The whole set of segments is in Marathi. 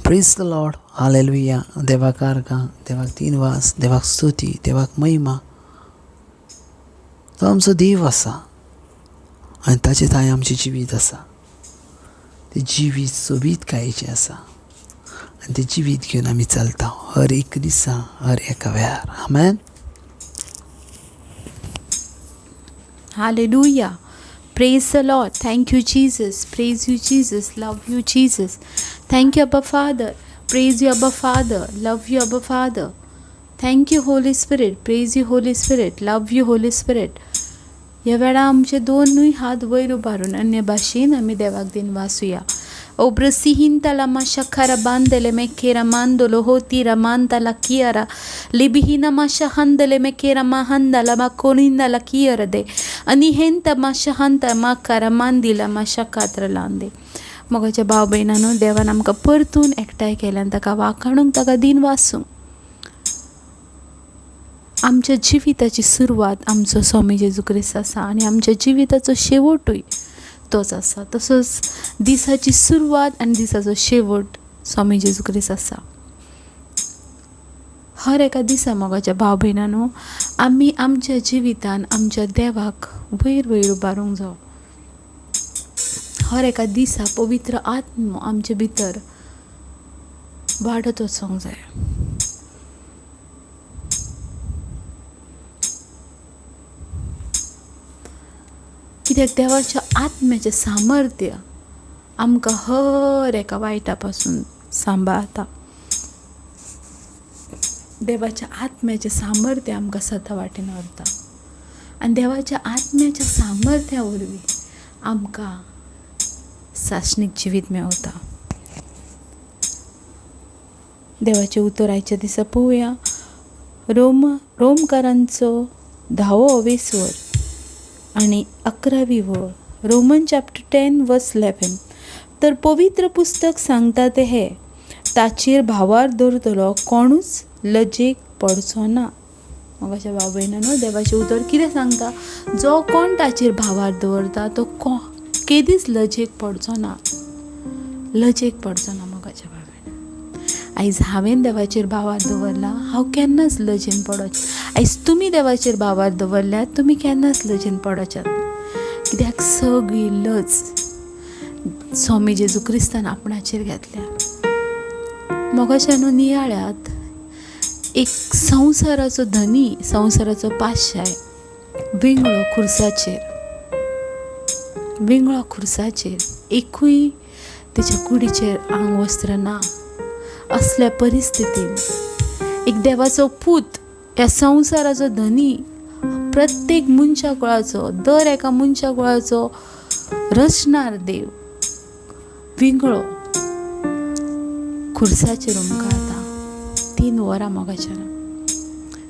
Praise the lord. हालेलुया. देवाक आर्गां, देवाक दिनवास, देवाक स्तुती, देवाक महिमा. तो आमचो देव आसा आनी ताचे थंय आमचें जिवीत आसा. तें जिवीत सोबीत कायेचें आसा आनी तें जिवीत घेवन आमी चलता हर एक दिसा, हर एका वेळार. आमेन. Hallelujah. Praise the Lord. Thank you, Jesus. Praise you, Jesus. Love you, Jesus. Thank you, Abba Father. Praise you, Abba Father. Love you, Abba Father. Thank you, Holy Spirit. Praise you, Holy Spirit. Love you, Holy Spirit. ह्या वेळा आमचे दोनूय हात वयर उबारून अन्य भाशेन आमी देवाक दिन वाचुया. Obrasihinta la mashakara bandele mekera mandolo hotira manta la kiara libihina mashahandele mekera mahanda la makoninda la kiara de anihenta mashahanta makara mandila mashakatra lande. मोगाच्या भाव बहिणांनो, देवान आमकां परतून एकठांय केल्यान ताका वाखाणूंक ताका दिन वाचूंक. आमच्या जिविताची सुरवात आमचो स्वामी जेजू क्रिस्त आसा आनी आमच्या जिविताचो शेवटूय तोच आसा. तसोच दिसाची सुरवात आनी दिसाचो शेवट स्वामी जेजू क्रिस्त आसा. हर एका दिसा मोगाच्या भाव भयणांनो, आमी आमच्या जिवितान आमच्या देवाक वयर वयर उबारूंक जाय. हर एका दिसा पवित्र आत्मो आमचे भितर वाडत वचोंक जाय. कित्याक देवाच्या आत्म्याचें सामर्थ्य आमकां हर एका वायटा पासून सांबाळटा. देवाच्या आत्म्याचें सामर्थ्य आमकां सदा वाटेन व्हरता आनी देवाच्या आत्म्याच्या सामर्थ्या वरवीं आमकां सासणीक जिवीत मेळटा. देवाचें उतर आयच्या दिसा पळोवया. रोमकारांचो 10वो वेसवर आनी 11वी वळ. रोमन चॅप्टर 10 वर्स 11. तर पवित्र पुस्तक सांगता ते हे, ताचेर भावार दवरतलो कोणूच लजेक पडचो ना. मग अशा भाव भयणांनो, देवाचें उतर कितें सांगता? जो कोण ताचेर भावार दवरता तो केदीच लजेक पडचो ना. लजेक पडचो ना. मोगाच्या भाव भयणां, आयज हांवें देवाचेर भावार दवरला, हांव केन्नाच लजेन पडोच. आयज तुमी देवाचेर भावार दवरल्यात, तुमी केन्नाच लजेन पडोच्यात. कित्याक सगळी लज स्वामी जेजू क्रिस्तान आपणाचेर घेतल्या. मोगाच्यानो नियाळ्यात एक संवसाराचो धनी, संवसाराचो पाशाय विंगळो खुर्साचेर एकूय तेच्या कुडीचेर आंग वस्त्र ना. असल्या परिस्थितीन एक देवाचो पूत, ह्या संवसाराचो धनी, प्रत्येक मनशा कुळाचो, दर एका मनशा कुळाचो रचणार देव विंगळो खुर्साचेर उमकारता 3 वरां. मोगाच्यान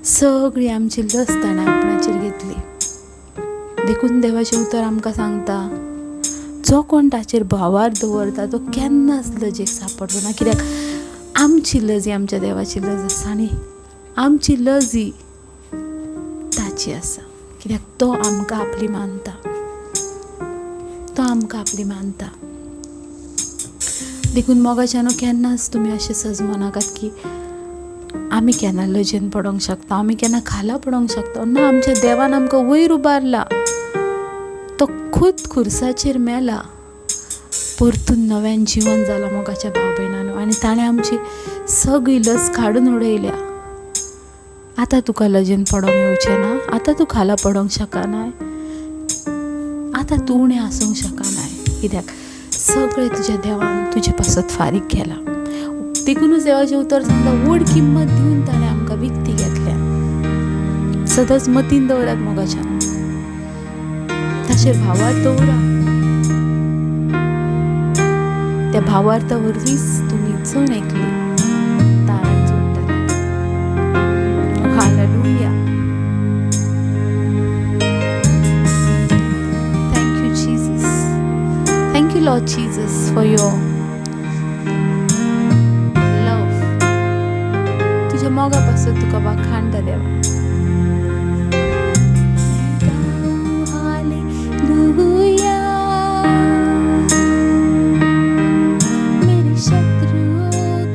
सगळी आमची लज ताणें आपणाचेर घेतली. देखून देवाचें उतर आमकां सांगता, जो कोण ताचेर भावार दवरता तो केन्नाच लजेक सांपडचो ना. कित्याक आमची लज ही आमच्या देवाची लज आसा आनी आमची लज ही ताची आसा. कित्याक तो आमकां आपली मानता. देखून मोगाच्यानो केन्नाच तुमी अशें सजमो नाकात की आमी केन्ना लजेन पडोंक शकता, आमी केन्ना खाला पडोंक शकता. ना, आमच्या देवान आमकां वयर उबारला. तो खूद खुर्साचेर मेला, परतून नव्यान जिवन जालां मोगाच्या भाव भयणांनो, आनी ताणें आमची सगळी लज काडून उडयल्या. आतां तुका लजेन पडोंक येवचें ना. आतां तूं खाला पडोंक शकनाय. आतां तूं उणें आसूंक शकनाय. कित्याक सगळें तुज्या देवान तुजे पासत फारीक केला. देखूनच देवाचें उतर सांगता, व्हड किंमत दिवन ताणें आमकां विकती घेतल्या. सदांच मतीन दवरात मोगाच्यान, ताचेर भावार्थ दवरा. त्या भावार्था वरवींच तुमी जण एकली तारण जोडटले. Hallelujah. Thank you Jesus. Thank you lord Jesus for your love. तुझ्या मोगा पासून तुका वाखाणटा देवा. मेरे शत्रुओं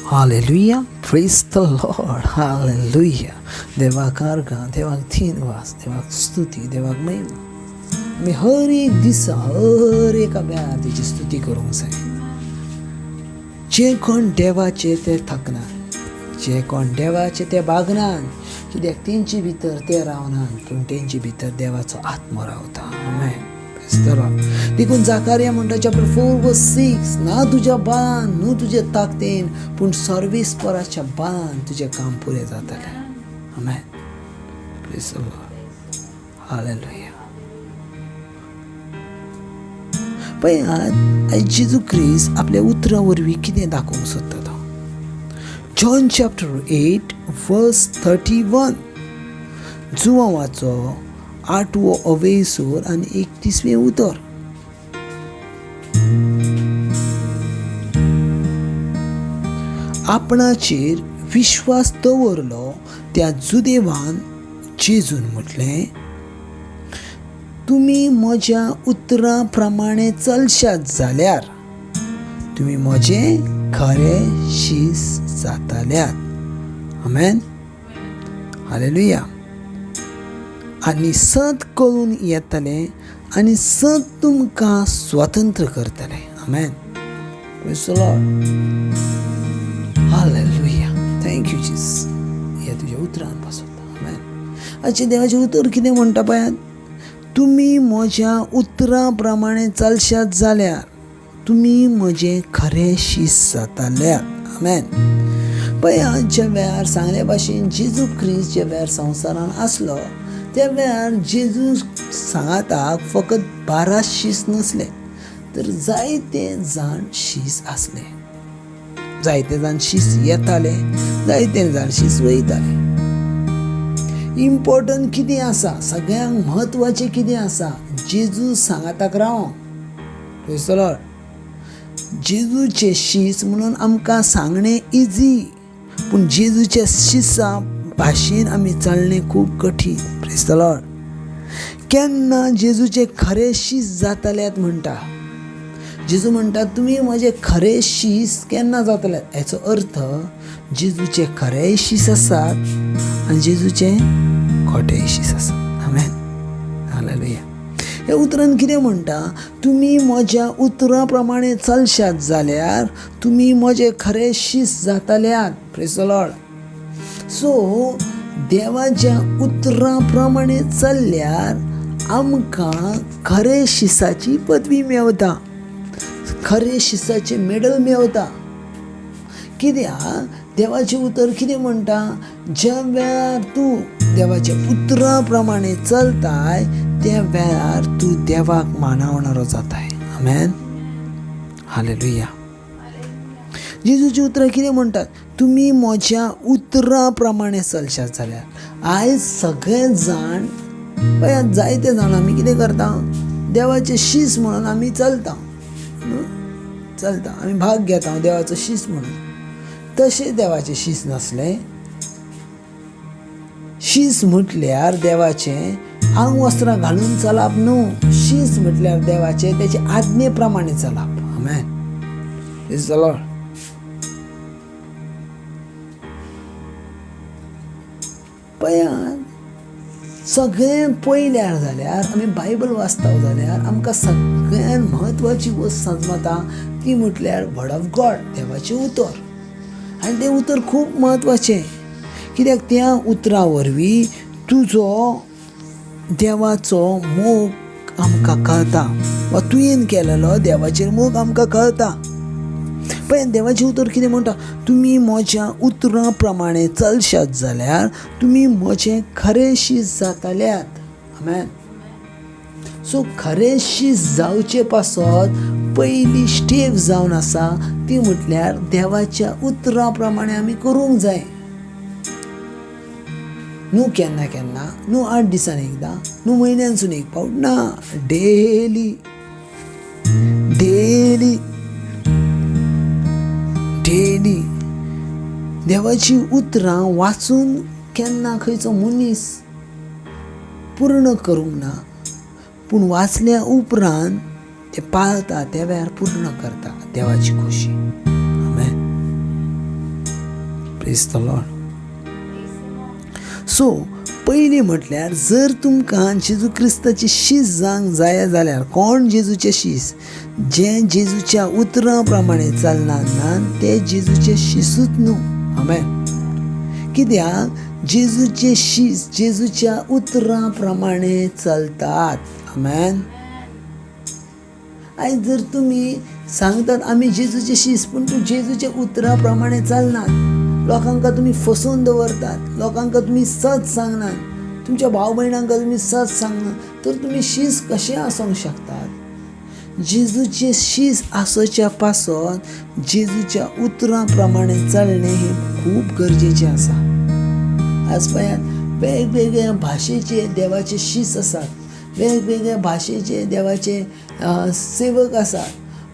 hallelujah, praise the lord, hallelujah. देवाक आर्गां, देवाक दिनवास, देवाक स्तुती, देवाक महिमा. आमी हर एक दिसा हर एका वेळार तेची स्तुती करूंक जाय. जे कोण देवाचे ते थकनात, जे कोण देवाचे ते बागनात, कित्याक तेंचे भितर ते रावनात, पूण तेंचे भितर देवाचो आत्मो रावता. आमेन. देखून जाकार्या म्हणटा चॅप्टर 4:6, ना तुज्या बळान न्हू तुजे ताकतेन, पूण सर्वेस्पराच्या बळान तुजें काम पुरें जातलें. Amen. Praise the lord, hallelujah. पळयात, आयज जेजू क्रिस्त आपल्या उतरा वरवीं कितें दाखोवंक सोदता तो. जॉन चॅप्टर 8:31 जुवांवाचो 8वो अवेसूर आनी 31वें उतर. आपणाचेर विश्वास दवरलो त्या जुदेवान जेजून म्हटलें, तुमी म्हज्या उतरां प्रमाणें चलशात जाल्यार तुमी म्हजें खरें शीस जातल्यात. आमेन. हालेलुया. आनी संत कळून येतले आनी संत तुमकां स्वतंत्र करतले. Amen. Praise the lord, hallelujah. Thank you Jesus. हे तुज्या उतरान पासून. आमेन. आजचे देवाचें उतर कितें म्हणटा पळयात, तुमी म्हज्या उतरां प्रमाणें चलशात जाल्यार तुमी म्हजें खरें शीस जातल्यात. आमेन. पळयात, ज्या वेळार सांगले भाशेन जेजू क्रिस्त ज्या वेळार संवसारान आसलो, त्या वेळार जेजू सांगाताक फकत 12 शीस नसले, तर जायते जाण शीस आसले. जायते जाण शीस येताले, जायते जाण शीस वयताले. इम्पॉर्टंट कितें आसा, सगळ्यांक म्हत्वाचें कितें आसा, जेजू सांगाताक रावंक. Praise the Lord. जेजूचे शीस म्हणून आमकां सांगणें इजी, पूण जेजूच्या शिसा भाशेन आमी चलणें खूब कठीण. Praise the Lord. केन्ना जेजूचे खरे शीस जातल्यात म्हणटा. जेजू म्हणटा तुमी म्हजे खरे शीस केन्ना जातल्यात. हेचो अर्थ जेजूचे खरेय शीस आसात आनी जेजूचे खोटेय शीस आसात. आमेन. हालेलुया. हे उतरान कितें म्हणटा, तुमी म्हज्या उतरां प्रमाणें चलशात जाल्यार तुमी म्हजे खरे शीस जातल्यात. Praise the lord. सो देवाच्या उतरां प्रमाणें चल्ल्यार आमकां खरे शिसाची पदवी मेवता, खरे शिसाचे मेडल मेवता. कित्याक देवाचें उतर कितें म्हणटा, ज्या वेळार तूं देवाच्या उतरां प्रमाणें चलताय त्या वेळार तूं देवाक मानवणारो जाताय. आमेन. हालेलुया. जेजूची उतरां कितें म्हणटात, तुमी म्हज्या उतरां प्रमाणें चलशात जाल्यार. आयज सगळे जाण पळयात, जायते जाण आमी कितें करता, देवाचे शीस म्हणून आमी चलता, आमी भाग घेता देवाचो शीस म्हणून. तशें देवाचें शीस नसलें. शीस म्हटल्यार देवाचें आंग वस्त्रां घालून चलप न्हू. शीस म्हटल्यार देवाचें तेचे आज्ञे प्रमाणें चलप. आमेन. Praise the lord. पळयात, सगळें पळयल्यार जाल्यार आमी बायबल वाचता जाल्यार आमकां सगळ्यान म्हत्वाची वस्त समजता ती म्हटल्यार वर्ड ऑफ गॉड, देवाचें उतर. आनी तें उतर खूब म्हत्वाचें, कित्याक त्या उतरा वरवीं तुजो देवाचो मोग आमकां कळटा, वा तुवें केलेलो देवाचेर मोग आमकां कळटा. पळय, देवाचें उतर कितें म्हणटा, तुमी म्हज्या उतरां प्रमाणें चलशात जाल्यार तुमी म्हजें खरें शीस जातल्यात. आमेन. सो खरें शीस जावचे पासत पयली स्टेप जावन आसा ती म्हटल्यार देवाच्या उतरां प्रमाणें आमी करूंक जाय. न्हू केन्ना केन्ना, न्हू 8 दिसान एकदां, न्हू म्हयन्यानसून एक पावट ना, डेली डेली डेली देवाची उतरां वाचून केन्ना खंयचो मनीस पूर्ण करूंक ना, पूण वाचल्या उपरांत ते पाळता त्या वेळार पूर्ण करता देवाची खोशी. Amen. Praise the lord. So पयलीं म्हटल्यार जर तुमकां जेजू क्रिस्ताची शीस जावंक जाय जाल्यार कोण जेजूचे शीस, जे जेजूच्या उतरां प्रमाणे चलनात ना ते जेजूचे शीसूच न्हू. आमेन. कित्याक जेजूचे शीस जेजूच्या उतरां प्रमाणे चलतात. आमेन. आयज जर तुमी सांगतात आमी जेजूचे शीस पूण तूं जेजूच्या उतरां प्रमाणे चलनात, लोकांक तुमी फसोवन दवरतात, लोकांक तुमी सच सांगनात, तुमच्या भाव भयणांक तुमी सच सांगनात, तर तुमी शीस कशें आसूंक शकतात. जेजूचे शीस आसोवच्या पासत जेजूच्या उतरां प्रमाणे चलणें हें खूब गरजेचें आसा. आज पळयात वेगवेगळ्या भाशेचे देवाचे शीस आसात, वेगवेगळ्या भाशेचे देवाचे सेवक आसात,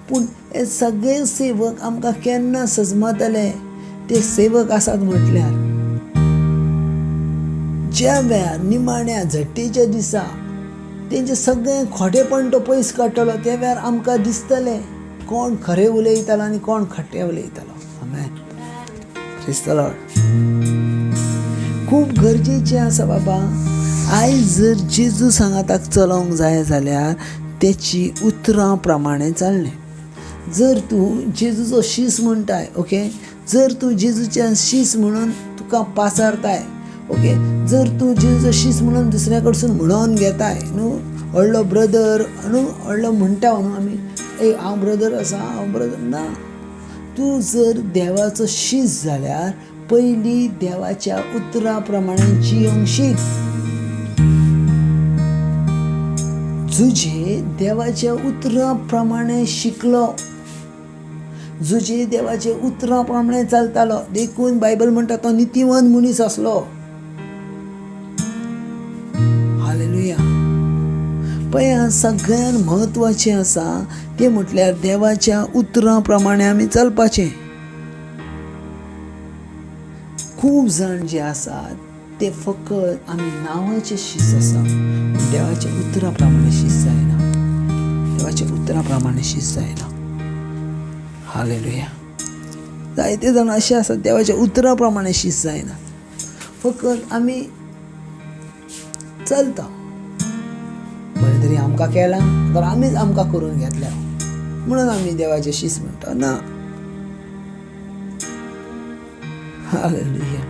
पूण हे सगळे सेवक आमकां केन्ना सजमतले. ते सेवक आसात म्हटल्यार ज्या वेळार निमाण्या झट्टेच्या दिसा तेंचे सगळें खोटेपण तो पयस काडटलो, त्या वेळार आमकां दिसतलें कोण खरें उलयतालो आनी कोण खट्टें उलयतालो. आमेन. Praise the lord. खूब गरजेचें आसा बाबा. आयज जर जेजू सांगाताक चलोंक जाय जाल्यार तेची उतरां प्रमाणे चलणें. जर तूं जेजूचो शीस म्हणटाय, ओके, जर तूं जेजूच्या शीस म्हणून तुका पासारताय, ओके, जर तूं जेजूचो शीस म्हणून दुसऱ्या कडसून म्हणोन घेताय न्हू, व्हडलो ब्रदर न्हू, व्हडलो म्हणटा न्हू आमी, ए हांव ब्रदर आसा, हांव ब्रदर ना. तूं जर देवाचो शीस जाल्यार पयलीं देवाच्या उतरां प्रमाणे जियोंक शीक. जुजे देवाच्या उतरां प्रमाणे शिकलो, जुजे देवाचे उतरां प्रमाणे चलतालो, देखून बायबल म्हणटा तो नितीवंत मनीस आसलो. हालेलुया. पळय सगळ्यान म्हत्वाचें आसा तें म्हटल्यार देवाच्या उतरां प्रमाणे आमी चलपाचें. खूब जाण जे आसात ते फकत आमी नांवाचे शीस आसा, देवाच्या उतरां प्रमाणे शीस जायना, देवाच्या उतरां प्रमाणे शीस जायना. हालेलुया. जायते जाण अशे आसात देवाच्या उतरां प्रमाणे शीस जायना, फकत आमी चलता बरें तरी आमकां केलां तर आमीच आमकां करून घेतल्या म्हणून आमी देवाचे शीस म्हणटा ना. हालेलुया.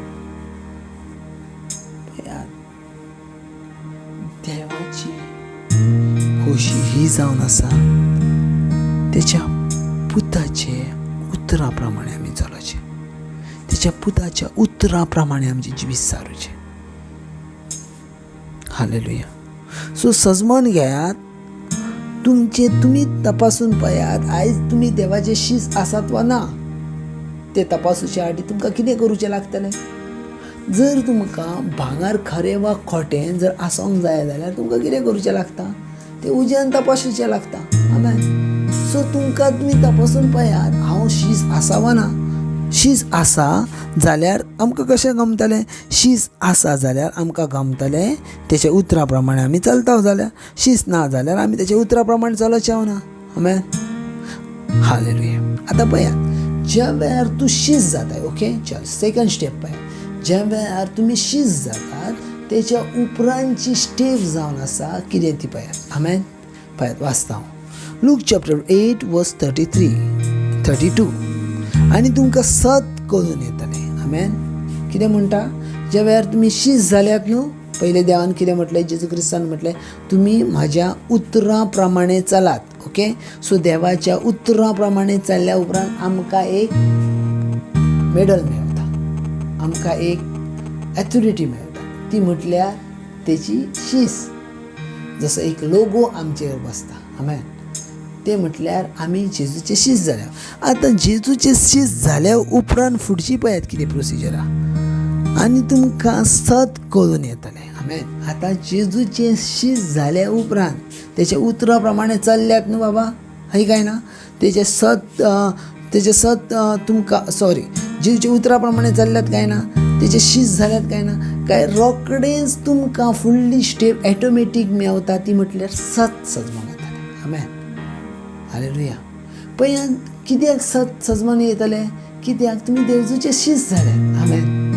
देवाची खोशी ही जावन आसा तेच्या पुताचे उतरां प्रमाणे आमी चलोवचे, तेच्या पुताच्या उतरां प्रमाणे आमचे जिवीत सारूचे. हालेलुया. सो सजमोन घेयात, तुमी तपासून पळयात आयज तुमी देवाचे शीस आसात वा ना ते तपासूचे आडी तुमकां कितें करूचें लागतलें. जर तुमकां भांगर खरें वा खोटें जर आसोंक जाय जाल्यार तुमकां कितें करूचें लागता, तें उज्यान तपासूचें लागता. आमेन. सो तुमी तपासून पळयात हांव शीस आसा वा ना. शीस आसा जाल्यार आमकां कशें गमतलें, शीस आसा जाल्यार आमकां गमतलें तेच्या उतरां प्रमाणे आमी चलता जाल्यार, शीस ना जाल्यार आमी तेच्या उतरां प्रमाणे चलोवचें ना. आमेन. हालेलुया. आतां पळयात ज्या वेळार तूं शीस जाताय, ओके, चल सेकंड स्टेप पळयात. ज्या वेळार तुमी शीस जातात तेच्या उपरांतची स्टेप जावन आसा कितें ती पळयात. आमेन. पळयात वाचता हांव लूक चॅप्टर 8 वर्स 32. आनी तुमकां सत कळून येतलें. आमेन. कितें म्हणटा, ज्या वेळार तुमी शीस जाल्यात न्हू, पयले देवान कितें म्हटलें, जेजू क्रिस्तान म्हटलें तुमी म्हाज्या उतरां प्रमाणे चलात. ओके. सो देवाच्या उतरां प्रमाणे चल्ल्या उपरांत आमकां एक मेडल मेळटा, आमकां एक एथॉरिटी मेळटा, ती म्हटल्यार तेची शीस. जसो एक लोगो आमचेर बसता. आमेन. ते म्हटल्यार आमी जेजूचे शीस जाल्या. आतां जेजूचे शीस जाल्या उपरांत फुडची पळयात कितें प्रोसिजर आहा आनी तुमकां सत कळून येतलें. आमेन. आतां जेजूचे शीस जाल्या उपरांत तेच्या उतरां प्रमाणे चल्ल्यात न्हू बाबा, हय काय ना, तेचे सत तुमकां जेजूच्या उतरां प्रमाणे चल्ल्यात काय ना, तेचे शीस जाल्यात काय ना, काय रोखडेंच तुमकां फुडली स्टेप ऑटोमॅटीक मेवता, ती म्हटल्यार सत सजमोन येतलें. आमेन. हालेलुया. पळयात कित्याक सत सजमोन येतलें, कित्याक तुमी जेजूचे शिश्य जाल्यात. आमेन.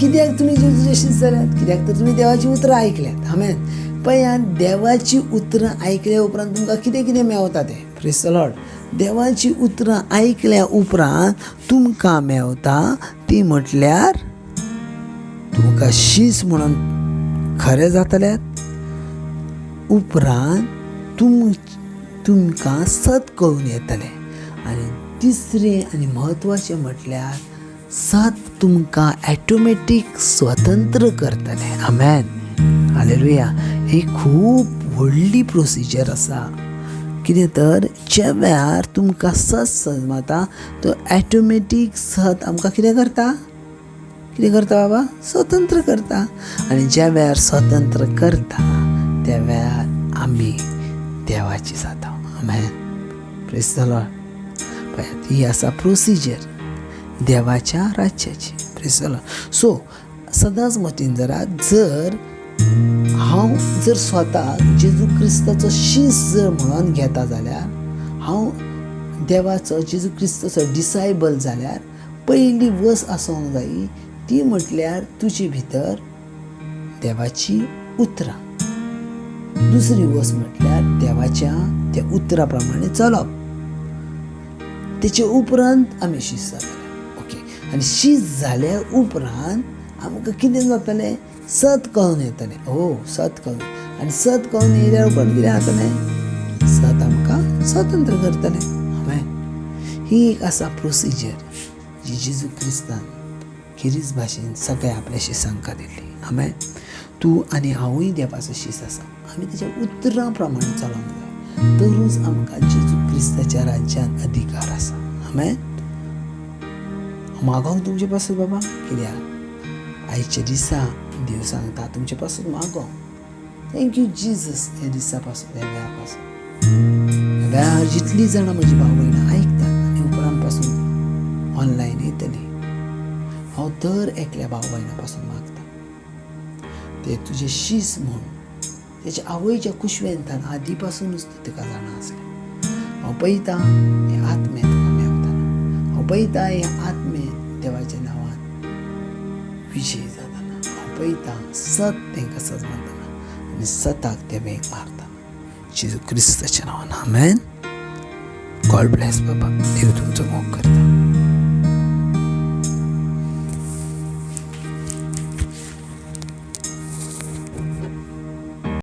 कित्याक तुमी जेजूचे शिश्य जाल्यात? कित्याक तर तुमी देवाची उतरां आयकल्यात. आमेन. पळयात, देवाची उतरां आयकल्या उपरांत तुमकां कितें कितें मेवता तें. Praise the Lord. देवाची उतरां आयकल्या उपरांत तुमकां मेवता ती म्हटल्यार तुमकां शीस म्हणून खरें जातल्यात. उपरांत तुमकां सत कळून येतलें. आनी तिसरें आनी म्हत्वाचें म्हटल्यार सत तुमकां ऑटोमॅटीक स्वतंत्र करतलें. आमेन. हालेलुया. ही खूब व्हडली प्रोसिजर आसा. कितें तर ज्या वेळार तुमकां सत समजता तो ऑटोमॅटीक सत आमकां कितें करता बाबा? स्वतंत्र करता. आनी ज्या वेळार स्वतंत्र करता त्या वेळार आमी देवाची जाता. आमेन. Praise the lord. पळयात, ही आसा प्रोसिजर देवाच्या राज्याची. Praise the lord. सो सदांच मतीन जरा, जर हांव जर स्वताक जेजू क्रिस्ताचो शिश्य जर म्हणून घेता जाल्यार, हांव देवाचो जेजू क्रिस्ताचो डिसायबल जाल्यार पयली वस आसूंक जायी ती म्हटल्यार तुजे भितर देवाची उतरां. दुसरी वस म्हटल्यार देवाच्या त्या उतरां प्रमाणे चलप. तेचे उपरांत आमी शिश्य जातले. ओके. आनी शिश्य जाल्या उपरांत आमकां कितें जातलें? सत कळून येतलें. सत कळून. आनी सत कळून येयल्या उपरांत कितें जातलें? सत आमकां स्वतंत्र करतलें. आमेन. ही एक आसा प्रोसिजर जी जेजू क्रिस्तान खेरीज भाशेन सगळ्या आपल्या शिश्यांक दिल्ली. आमेन. तूं आनी हांवूय देवाचो शिश्य आसा. आमी तेच्या उतरां प्रमाणे चलोंक जाय. तरूच आमकां जेजू क्रिस्ताच्या राज्यान अधिकार आसा. आमेन. मागोंक तुमचे पासून बाबा. कित्याक आयच्या दिसा देव सांगता तुमचे पासून मागोंक. Thank you Jesus. ह्या दिसा पासून, ह्या वेळा पासून, ह्या वेळार जितलीं जाणां म्हजी भाव भयणां आयकतात आनी उपरांत पासून ऑनलायन येतलीं, हांव दर एकल्या भाव भयणा पासून मागता ते तुजे शीस म्हूण तेच्या आवयच्या कुशवेंतान आदी पासूनच तुका जाणा आसलें. हांव पळयतां हे आत्मे तुका मेवताना. हांव पळयतां हे आत्मे देवाच्या नांवान विजय जाताना. हांव पळयतां सत तांकां सजमताना आनी सताक ते वेग मारताना. जेजू क्रिस्ताच्या नांवान. आमेन. गॉड ब्लेस बाबा. देव तुमचो मोग